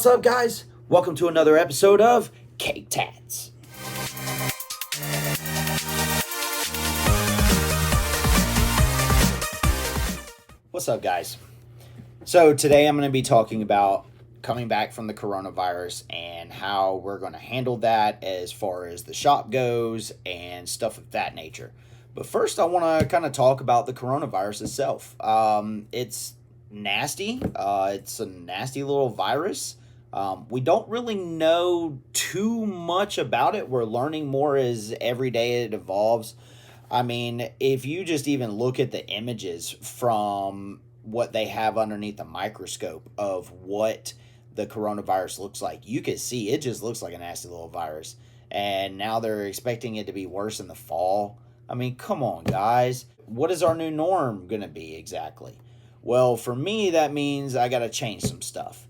What's up, guys? Welcome to another episode of KAKE Tatts. What's up, guys? So today I'm going to be talking about coming back from the coronavirus and how we're going to handle that as far as the shop goes and stuff of that nature. But first, I want to kind of talk about the coronavirus itself. It's nasty. It's a nasty little virus. We don't really know too much about it. We're learning more as every day it evolves. I mean, if you just even look at the images from what they have underneath the microscope of what the coronavirus looks like, you can see it just looks like a nasty little virus. And now they're expecting it to be worse in the fall. I mean, come on, guys. What is our new norm going to be exactly? Well, for me, that means I got to change some stuff.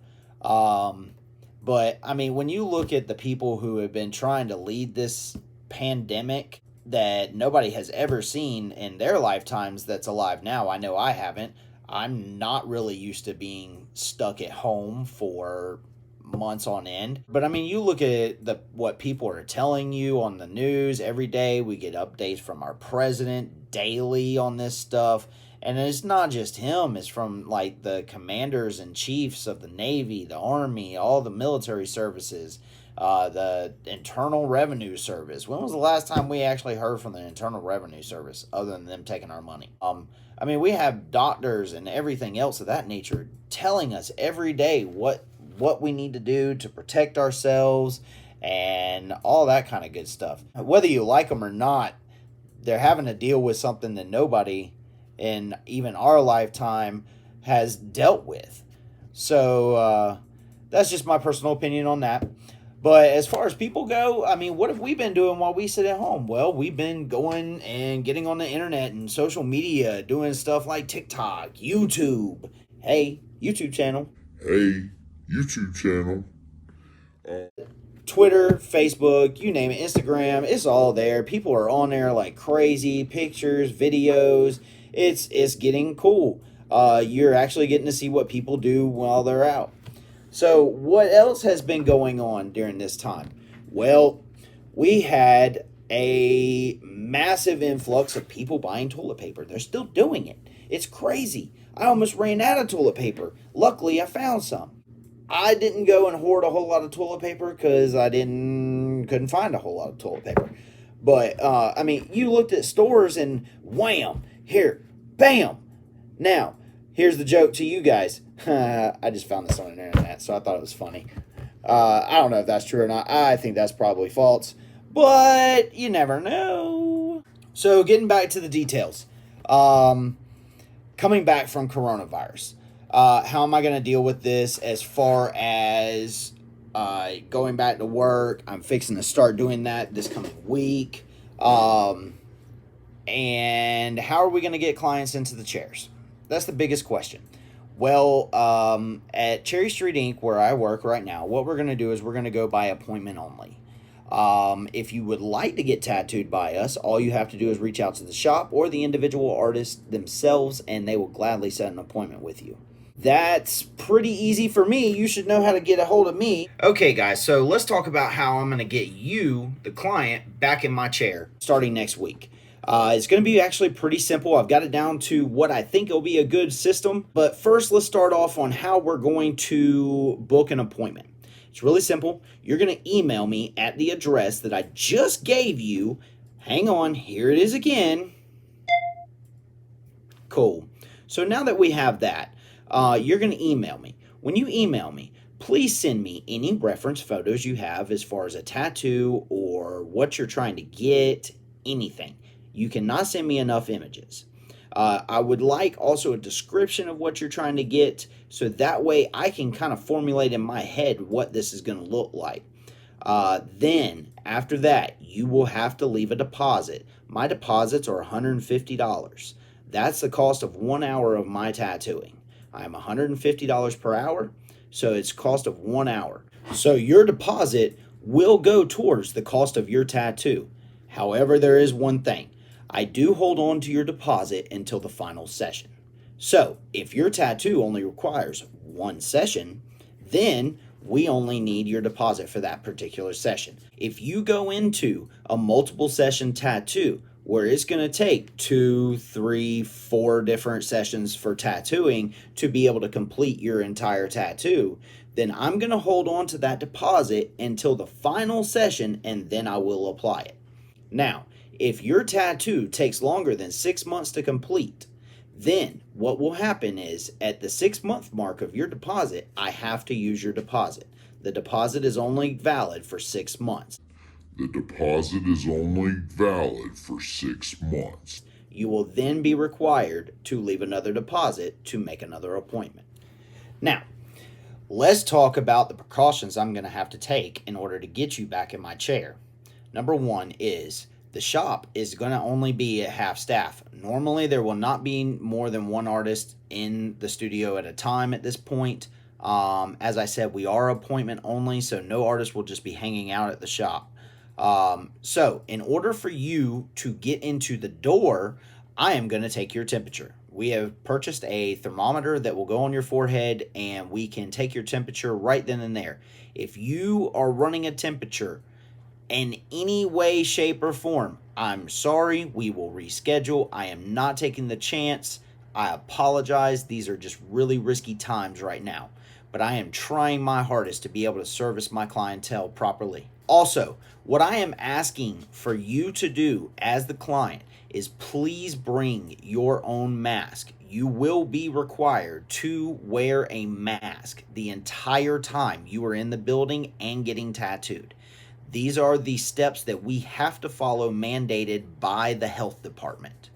But, I mean, when you look at the people who have been trying to lead this pandemic that nobody has ever seen in their lifetimes that's alive now, I know I haven't. I'm not really used to being stuck at home for months on end. But, I mean, you look at what people are telling you on the news every day. We get updates from our president daily on this stuff. And it's not just him, it's from like the commanders and chiefs of the Navy, the Army, all the military services, the Internal Revenue Service. When was the last time we actually heard from the Internal Revenue Service other than them taking our money? I mean, we have doctors and everything else of that nature telling us every day what we need to do to protect ourselves and all that kind of good stuff. Whether you like them or not, they're having to deal with something that nobody in even our lifetime has dealt with. So that's just my personal opinion on that. But as far as people go, I mean, what have we been doing while we sit at home? Well, we've been going and getting on the internet and social media, doing stuff like TikTok, YouTube. Hey, YouTube channel. Twitter, Facebook, you name it, Instagram, it's all there. People are on there like crazy, pictures, videos. It's getting cool. You're actually getting to see what people do while they're out. So what else has been going on during this time? Well, we had a massive influx of people buying toilet paper. They're still doing it. It's crazy. I almost ran out of toilet paper. Luckily, I found some. I didn't go and hoard a whole lot of toilet paper because I couldn't find a whole lot of toilet paper. But, I mean, you looked at stores and wham, here, bam. Now, here's the joke to you guys. I just found this on the internet, so I thought it was funny. I don't know if that's true or not. I think that's probably false, but you never know. So, getting back to the details. Coming back from coronavirus. How am I going to deal with this as far as going back to work? I'm fixing to start doing that this coming week. And how are we going to get clients into the chairs? That's the biggest question. Well, at Cherry Street Inc., where I work right now, what we're going to do is we're going to go by appointment only. If you would like to get tattooed by us, all you have to do is reach out to the shop or the individual artists themselves, and they will gladly set an appointment with you. That's pretty easy for me. You should know how to get a hold of me. Okay, guys, so let's talk about how I'm going to get you, the client, back in my chair starting next week. It's going to be actually pretty simple. I've got it down to what I think will be a good system. But first, let's start off on how we're going to book an appointment. It's really simple. You're going to email me at the address that I just gave you. Hang on, here it is again. Cool. So now that we have that, you're going to email me. When you email me, please send me any reference photos you have as far as a tattoo or what you're trying to get, anything. You cannot send me enough images. I would like also a description of what you're trying to get, so that way I can kind of formulate in my head what this is going to look like. Then, after that, you will have to leave a deposit. My deposits are $150. That's the cost of 1 hour of my tattooing. I'm $150 per hour, so it's cost of 1 hour. So your deposit will go towards the cost of your tattoo. However, there is one thing. I do hold on to your deposit until the final session. So, if your tattoo only requires one session, then we only need your deposit for that particular session. If you go into a multiple session tattoo where it's going to take 2, 3, 4 different sessions for tattooing to be able to complete your entire tattoo, then I'm going to hold on to that deposit until the final session, and then I will apply it. Now, if your tattoo takes longer than 6 months to complete, then what will happen is at the 6-month mark of your deposit, I have to use your deposit. The deposit is only valid for 6 months. The deposit is only valid for 6 months. You will then be required to leave another deposit to make another appointment. Now, let's talk about the precautions I'm going to have to take in order to get you back in my chair. Number one is the shop is going to only be at half staff. Normally, there will not be more than one artist in the studio at a time at this point. As I said, we are appointment only, so no artist will just be hanging out at the shop. So in order for you to get into the door, I am going to take your temperature. We have purchased a thermometer that will go on your forehead, and we can take your temperature right then and there. If you are running a temperature in any way, shape, or form, I'm sorry, we will reschedule. I am not taking the chance. I apologize. These are just really risky times right now, but I am trying my hardest to be able to service my clientele properly. Also, what I am asking for you to do as the client is please bring your own mask. You will be required to wear a mask the entire time you are in the building and getting tattooed. These are the steps that we have to follow, mandated by the health department.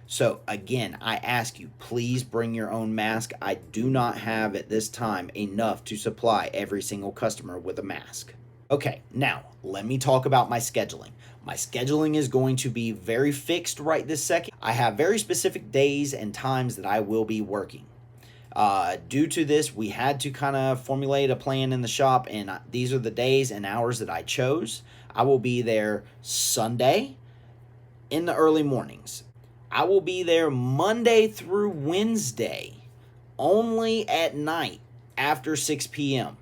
So again, I ask you, please bring your own mask. I do not have at this time enough to supply every single customer with a mask. Okay, now let me talk about my scheduling. My scheduling is going to be very fixed right this second. I have very specific days and times that I will be working. Due to this, we had to kind of formulate a plan in the shop, and these are the days and hours that I chose. I will be there Sunday in the early mornings. I will be there Monday through Wednesday, only at night after 6 p.m.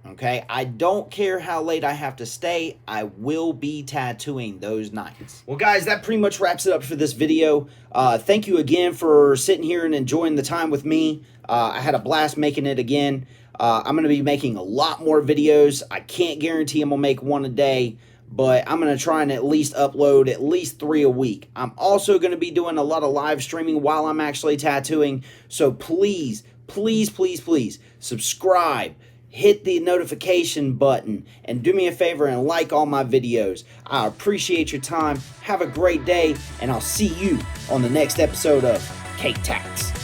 Okay, I don't care how late I have to stay. I will be tattooing those nights. Well, guys, that pretty much wraps it up for this video. Thank you again for sitting here and enjoying the time with me. I had a blast making it again. I'm going to be making a lot more videos. I can't guarantee I'm going to make one a day, but I'm going to try and at least upload at least 3 a week. I'm also going to be doing a lot of live streaming while I'm actually tattooing. So please, please, please, please subscribe. Hit the notification button and do me a favor and like all my videos. I appreciate your time. Have a great day, and I'll see you on the next episode of KAKE Tatts.